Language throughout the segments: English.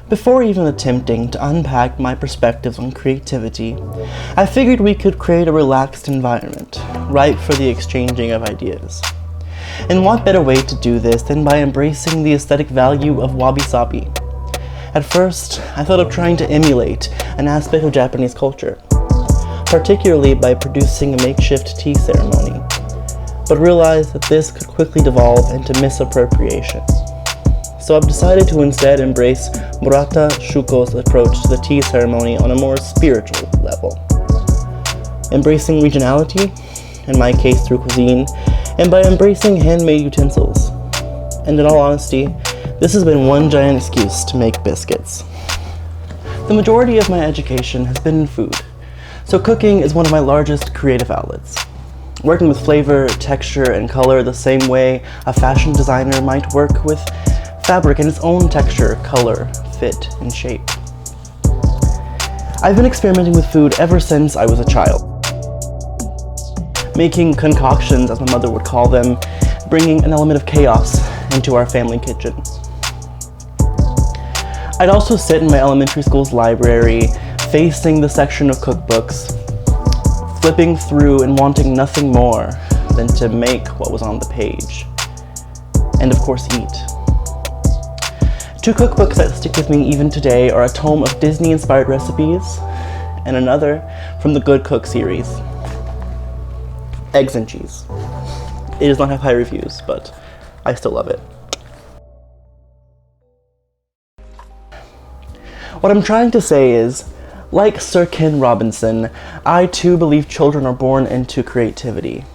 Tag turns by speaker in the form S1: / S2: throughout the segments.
S1: Before even attempting to unpack my perspectives on creativity, I figured we could create a relaxed environment, ripe for the exchanging of ideas. And what better way to do this than by embracing the aesthetic value of wabi-sabi? At first, I thought of trying to emulate an aspect of Japanese culture, particularly by producing a makeshift tea ceremony, but realized that this could quickly devolve into misappropriation. So I've decided to instead embrace Murata Shuko's approach to the tea ceremony on a more spiritual level. Embracing regionality, in my case through cuisine, and by embracing handmade utensils. And in all honesty, this has been one giant excuse to make biscuits. The majority of my education has been in food, so cooking is one of my largest creative outlets. Working with flavor, texture, and color the same way a fashion designer might work with fabric in its own texture, color, fit, and shape. I've been experimenting with food ever since I was a child. Making concoctions, as my mother would call them, bringing an element of chaos into our family kitchen. I'd also sit in my elementary school's library, facing the section of cookbooks, flipping through and wanting nothing more than to make what was on the page. And of course, eat. Two cookbooks that stick with me even today are a tome of Disney-inspired recipes, and another from the Good Cook series, Eggs and Cheese. It does not have high reviews, but I still love it. What I'm trying to say is, like Sir Ken Robinson, I too believe children are born into creativity.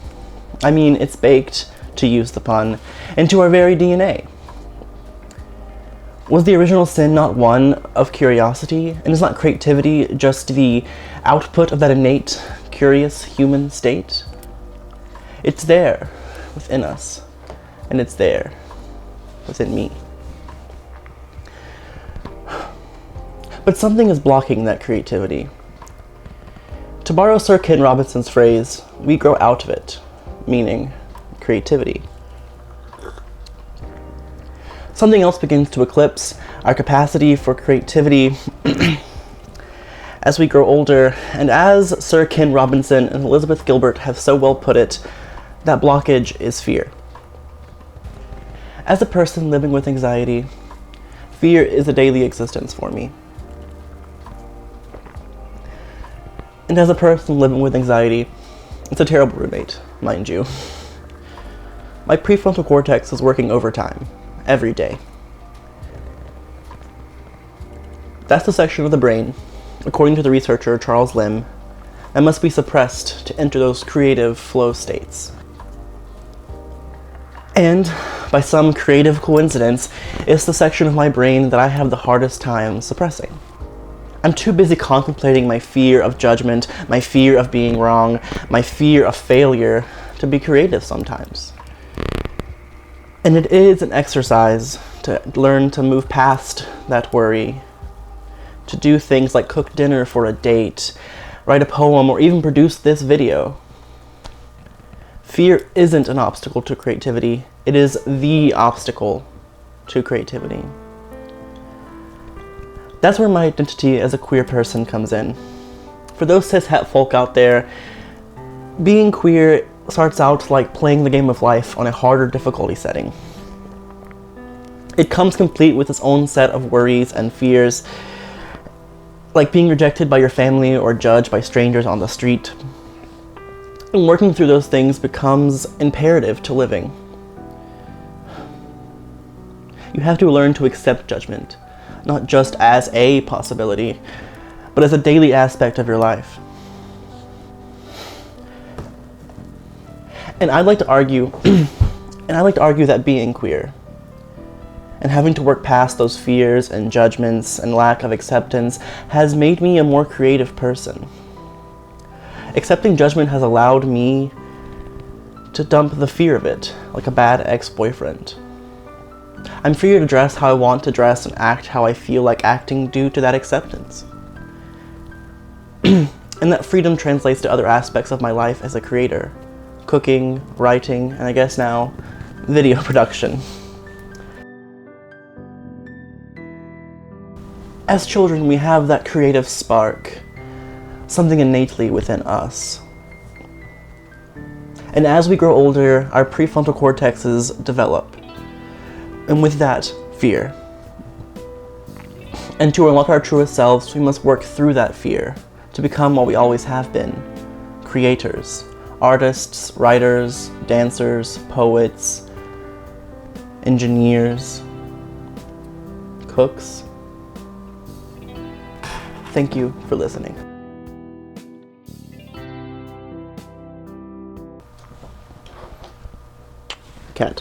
S1: I mean, it's baked, to use the pun, into our very DNA. Was the original sin not one of curiosity? And is not creativity just the output of that innate, curious human state? It's there within us, and it's there within me. But something is blocking that creativity. To borrow Sir Ken Robinson's phrase, we grow out of it, meaning creativity. Something else begins to eclipse our capacity for creativity as we grow older, and as Sir Ken Robinson and Elizabeth Gilbert have so well put it, that blockage is fear. As a person living with anxiety, fear is a daily existence for me. And as a person living with anxiety, it's a terrible roommate, mind you. My prefrontal cortex is working overtime, every day. That's the section of the brain, according to the researcher Charles Limb, that must be suppressed to enter those creative flow states. And, by some creative coincidence, it's the section of my brain that I have the hardest time suppressing. I'm too busy contemplating my fear of judgment, my fear of being wrong, my fear of failure, to be creative sometimes. And it is an exercise to learn to move past that worry, to do things like cook dinner for a date, write a poem, or even produce this video. Fear isn't an obstacle to creativity, it is the obstacle to creativity. That's where my identity as a queer person comes in. For those cis-het folk out there, being queer starts out like playing the game of life on a harder difficulty setting. It comes complete with its own set of worries and fears, like being rejected by your family or judged by strangers on the street. And working through those things becomes imperative to living. You have to learn to accept judgment, not just as a possibility, but as a daily aspect of your life. And I'd like to argue that being queer and having to work past those fears and judgments and lack of acceptance has made me a more creative person. Accepting judgment has allowed me to dump the fear of it, like a bad ex-boyfriend. I'm free to dress how I want to dress and act how I feel like acting due to that acceptance. And that freedom translates to other aspects of my life as a creator. Cooking, writing, and I guess now, video production. As children, we have that creative spark, something innately within us. And as we grow older, our prefrontal cortexes develop. And with that, fear. And to unlock our truest selves, we must work through that fear to become what we always have been: creators, artists, writers, dancers, poets, engineers, cooks. Thank you for listening. Cat.